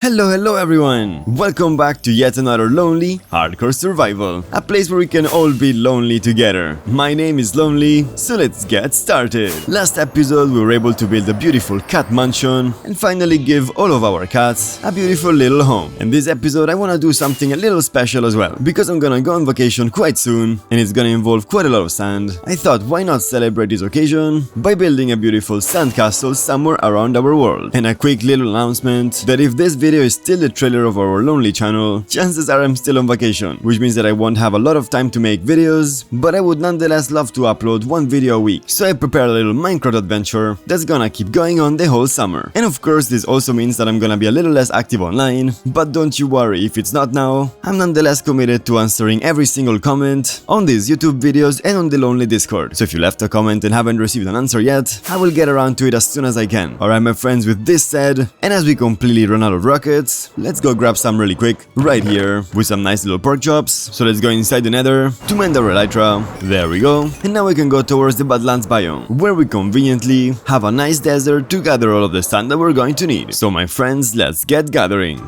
Hello everyone! Welcome back to yet another lonely, hardcore survival. A place where we can all be lonely together. My name is Lonely, so let's get started. Last episode we were able to build a beautiful cat mansion and finally give all of our cats a beautiful little home. In this episode I wanna do something a little special as well, because I'm gonna go on vacation quite soon and it's gonna involve quite a lot of sand. I thought why not celebrate this occasion by building a beautiful sand castle somewhere around our world. And a quick little announcement that if this video is still the trailer of our Lonely channel, chances are I'm still on vacation, which means that I won't have a lot of time to make videos, but I would nonetheless love to upload one video a week. So I prepared a little Minecraft adventure that's gonna keep going on the whole summer. And of course this also means that I'm gonna be a little less active online, but don't you worry if it's not now, I'm nonetheless committed to answering every single comment on these YouTube videos and on the Lonely Discord. So if you left a comment and haven't received an answer yet, I will get around to it as soon as I can. Alright my friends, with this said, and as we completely run out of rockets, let's go grab some really quick, right here, with some nice little pork chops. So let's go inside the nether to mend our elytra. There we go. And now we can go towards the Badlands biome, where we conveniently have a nice desert to gather all of the sand that we're going to need. So my friends, let's get gathering.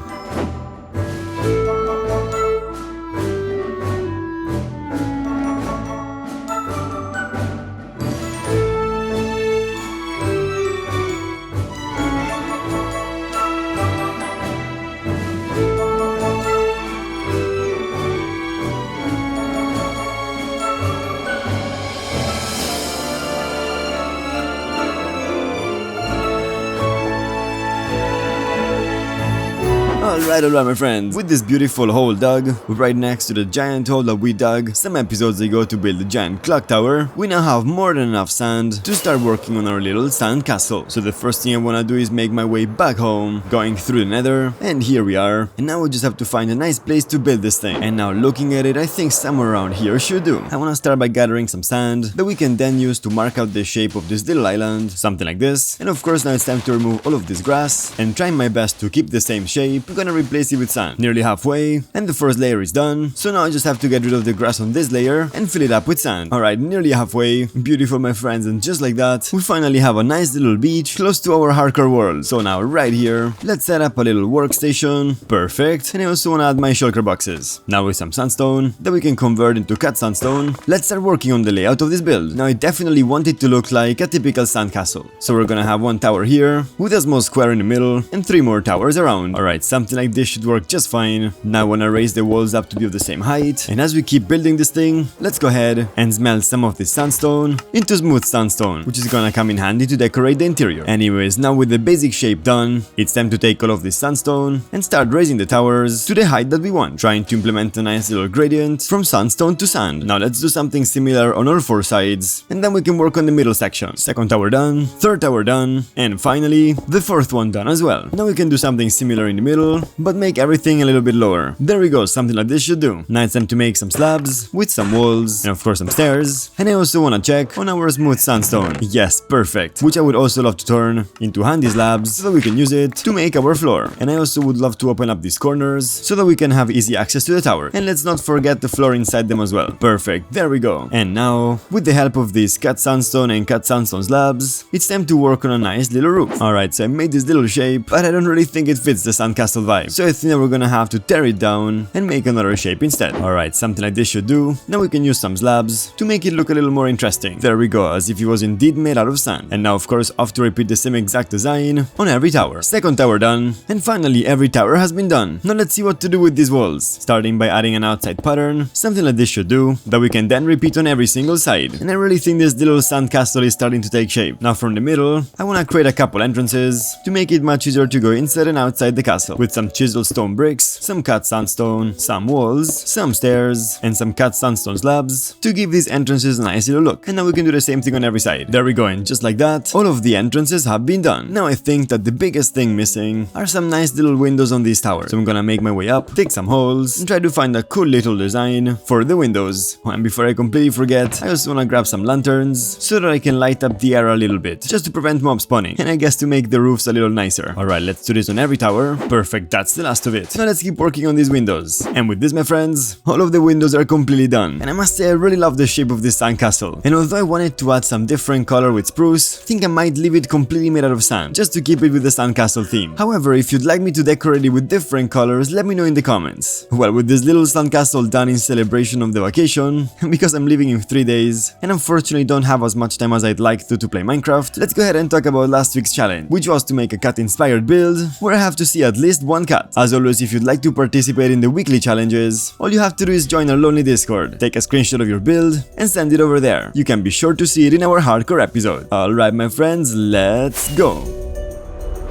Alright my friends, with this beautiful hole dug right next to the giant hole that we dug some episodes ago to build the giant clock tower, we now have more than enough sand to start working on our little sand castle. So the first thing I wanna do is make my way back home, going through the nether, and here we are. And now we just have to find a nice place to build this thing. And now looking at it, I think somewhere around here should do. I wanna start by gathering some sand that we can then use to mark out the shape of this little island, something like this. And of course now it's time to remove all of this grass and try my best to keep the same shape. I'm gonna replace it with sand. Nearly halfway, and the first layer is done, so now I just have to get rid of the grass on this layer and fill it up with sand. Alright, nearly halfway, beautiful my friends, and just like that, we finally have a nice little beach close to our hardcore world. So now right here, let's set up a little workstation, perfect, and I also want to add my shulker boxes. Now with some sandstone that we can convert into cut sandstone, let's start working on the layout of this build. Now I definitely want it to look like a typical sand castle, so we're gonna have one tower here, with a small square in the middle, and 3 more towers around. Alright, something like this should work just fine. Now I wanna raise the walls up to be of the same height, and as we keep building this thing, let's go ahead and smelt some of this sandstone into smooth sandstone, which is gonna come in handy to decorate the interior. Anyways, now with the basic shape done, it's time to take all of this sandstone and start raising the towers to the height that we want, trying to implement a nice little gradient from sandstone to sand. Now let's do something similar on all 4 sides, and then we can work on the middle section. Second tower done, third tower done, and finally the fourth one done as well. Now we can do something similar in the middle, but make everything a little bit lower. There we go, something like this should do. Now it's time to make some slabs with some walls and of course some stairs. And I also want to check on our smooth sandstone. Yes, perfect. Which I would also love to turn into handy slabs so that we can use it to make our floor. And I also would love to open up these corners so that we can have easy access to the tower. And let's not forget the floor inside them as well. Perfect, there we go. And now, with the help of these cut sandstone and cut sandstone slabs, it's time to work on a nice little roof. Alright, so I made this little shape, but I don't really think it fits the sandcastle vibe. So I think that we're gonna have to tear it down and make another shape instead. Alright, something like this should do. Now we can use some slabs to make it look a little more interesting. There we go, as if it was indeed made out of sand. And now of course I have to repeat the same exact design on every tower. Second tower done, and finally every tower has been done. Now let's see what to do with these walls. Starting by adding an outside pattern, something like this should do, that we can then repeat on every single side. And I really think this little sand castle is starting to take shape. Now from the middle, I wanna create a couple entrances to make it much easier to go inside and outside the castle, with some chiseled stone bricks, some cut sandstone, some walls, some stairs, and some cut sandstone slabs to give these entrances a nice little look. And now we can do the same thing on every side. There we go, and just like that, all of the entrances have been done. Now I think that the biggest thing missing are some nice little windows on these towers. So I'm gonna make my way up, dig some holes, and try to find a cool little design for the windows. And before I completely forget, I also wanna grab some lanterns so that I can light up the area a little bit, just to prevent mob spawning, and I guess to make the roofs a little nicer. Alright, let's do this on every tower. Perfect. Perfect, that's the last of it. Now let's keep working on these windows. And with this, my friends, all of the windows are completely done. And I must say I really love the shape of this sandcastle. And although I wanted to add some different color with spruce, I think I might leave it completely made out of sand, just to keep it with the sandcastle theme. However, if you'd like me to decorate it with different colors, let me know in the comments. Well, with this little sandcastle done in celebration of the vacation, because I'm leaving in 3 days, and unfortunately don't have as much time as I'd like to play Minecraft, let's go ahead and talk about last week's challenge, which was to make a cat-inspired build, where I have to see at least one cat. As always, if you'd like to participate in the weekly challenges, all you have to do is join our lonely Discord, take a screenshot of your build, and send it over there. You can be sure to see it in our hardcore episode. Alright my friends, let's go!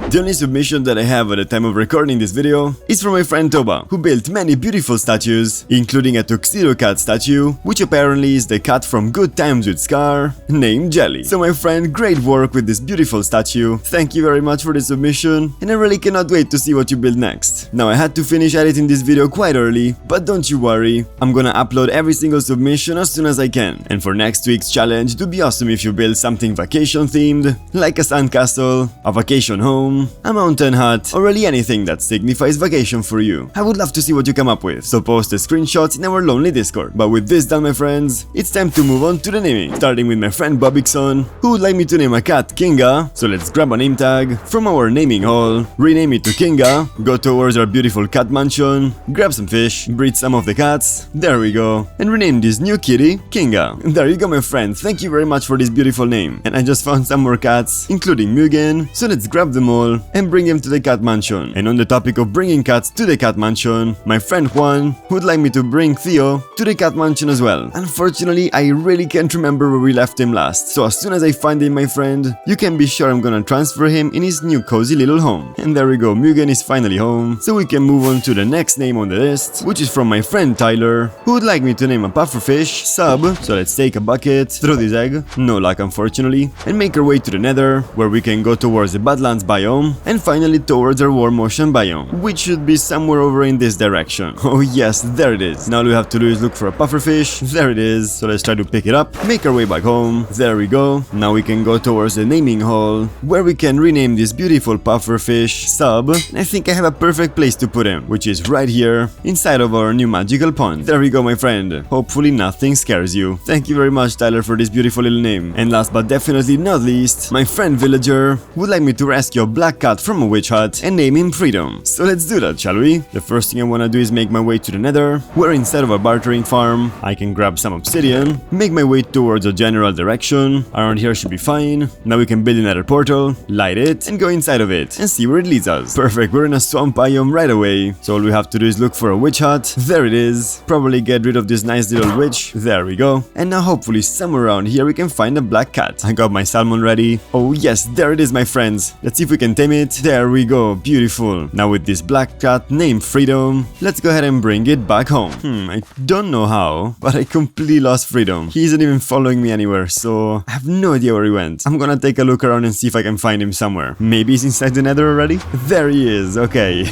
The only submission that I have at the time of recording this video is from my friend Toba, who built many beautiful statues, including a tuxedo cat statue, which apparently is the cat from Good Times with Scar, named Jelly. So my friend, great work with this beautiful statue, thank you very much for the submission, and I really cannot wait to see what you build next. Now I had to finish editing this video quite early, but don't you worry, I'm gonna upload every single submission as soon as I can. And for next week's challenge, it would be awesome if you build something vacation themed, like a sandcastle, a vacation home, a mountain hut, or really anything that signifies vacation for you. I would love to see what you come up with, so post the screenshots in our lonely Discord. But with this done, my friends, it's time to move on to the naming, starting with my friend Bobixon, who would like me to name a cat Kinga. So let's grab a name tag from our naming hall, rename it to Kinga, go towards our beautiful cat mansion, grab some fish, breed some of the cats, there we go, and rename this new kitty Kinga. There you go, my friend, thank you very much for this beautiful name. And I just found some more cats, including Mugen, so let's grab them all and bring him to the cat mansion. And on the topic of bringing cats to the cat mansion, my friend Juan would like me to bring Theo to the cat mansion as well. Unfortunately, I really can't remember where we left him last, so as soon as I find him, my friend, you can be sure I'm gonna transfer him in his new cozy little home. And there we go, Mugen is finally home, so we can move on to the next name on the list, which is from my friend Tyler, who would like me to name a pufferfish Sub. So let's take a bucket, throw this egg, no luck unfortunately, and make our way to the nether, where we can go towards the Badlands biome, and finally towards our warm ocean biome, which should be somewhere over in this direction. Oh yes, there it is. Now all we have to do is look for a pufferfish. There it is. So let's try to pick it up, make our way back home. There we go. Now we can go towards the naming hall, where we can rename this beautiful pufferfish Sub. And I think I have a perfect place to put him, which is right here, inside of our new magical pond. There we go, my friend. Hopefully nothing scares you. Thank you very much, Tyler, for this beautiful little name. And last but definitely not least, my friend Villager would like me to rescue a black cat from a witch hut and name him Freedom. So let's do that, shall we? The first thing I wanna do is make my way to the nether, where instead of a bartering farm, I can grab some obsidian, make my way towards a general direction. Around here should be fine. Now we can build another portal, light it, and go inside of it, and see where it leads us. Perfect, we're in a swamp biome right away, so all we have to do is look for a witch hut. There it is. Probably get rid of this nice little witch. There we go. And now hopefully somewhere around here we can find a black cat. I got my salmon ready. Oh yes, there it is, my friends. Let's see if we can tame it. There we go, beautiful. Now with this black cat named Freedom, let's go ahead and bring it back home. I don't know how, but I completely lost Freedom. He isn't even following me anywhere, so I have no idea where he went. I'm gonna take a look around and see if I can find him somewhere. Maybe he's inside the nether already? There he is, okay.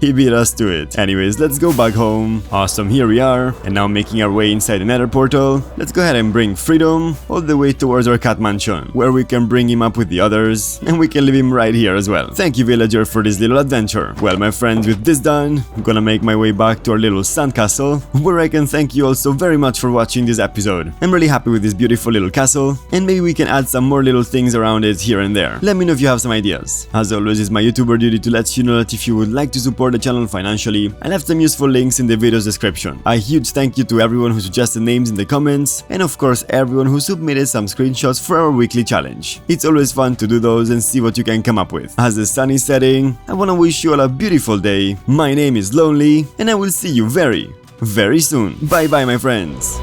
He beat us to it. Anyways, let's go back home. Awesome, here we are. And now making our way inside the nether portal. Let's go ahead and bring Freedom all the way towards our cat mansion, where we can bring him up with the others, and we can leave him right here as well. Thank you, Villager, for this little adventure. Well, my friends, with this done, I'm gonna make my way back to our little sandcastle, where I can thank you all so very much for watching this episode. I'm really happy with this beautiful little castle, and maybe we can add some more little things around it here and there. Let me know if you have some ideas. As always, it's my YouTuber duty to let you know that if you would like to support the channel financially, I left some useful links in the video's description. A huge thank you to everyone who suggested names in the comments, and of course everyone who submitted some screenshots for our weekly challenge. It's always fun to do those and see what you can come up with. As the sun is setting, I wanna wish you all a beautiful day. My name is Lonely, and I will see you very, very soon. Bye bye, my friends.